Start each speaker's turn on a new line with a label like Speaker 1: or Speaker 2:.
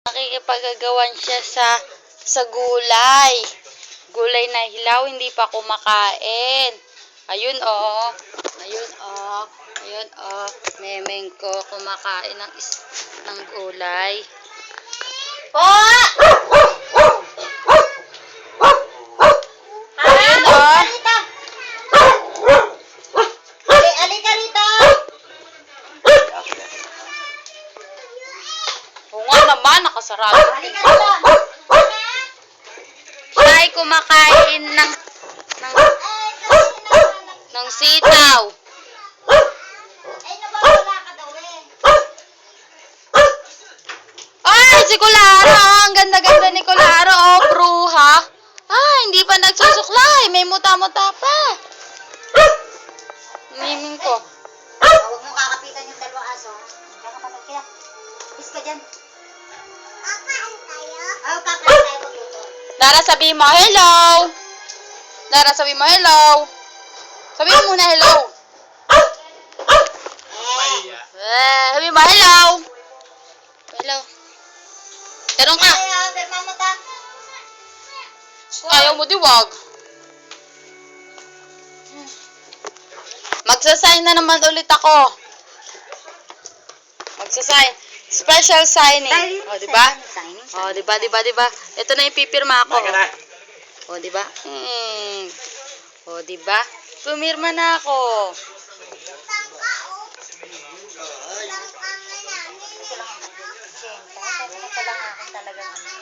Speaker 1: Nakikipagagawan siya sa gulay. Gulay na hilaw, hindi pa kumakain. Ayun oh. Ayun oh. Ayun oh. Memeng ko kumakain ng gulay. Po! Ayun oh.
Speaker 2: Alika rito.
Speaker 1: Oo nga naman, nakasarado.
Speaker 2: Alika rito.
Speaker 1: Siya ay kumakain ng sitaw.
Speaker 2: Ay, nawawala ka daw eh.
Speaker 1: Ay, si Kularo! Ang ganda-ganda ni Kularo, oh, bruha. Ah, hindi pa nagsusuklay. May muta-muta pa. Miming ko.
Speaker 2: Huwag mong kakapitan yung dalawang aso. Gano'n ka kaya? Is ka dyan. Kakain tayo? Oo, kakain tayo magluto.
Speaker 1: Dara, sabi mo, hello. Dara, sabi mo, hello. Sabi mo muna, hello. Sabi mo, hello. Hello. Tanong ka.
Speaker 2: Ay, perma mo ta.
Speaker 1: Ayaw mo, diwag. Magsasign na naman ulit ako. Magsasign. Special signing. O, diba? O, diba? Ito na yung pipirma ako. O, diba? O, diba? Pumirma na ako.
Speaker 2: Ito lang. Siyempre, dahil na pala nga akong talagang ano.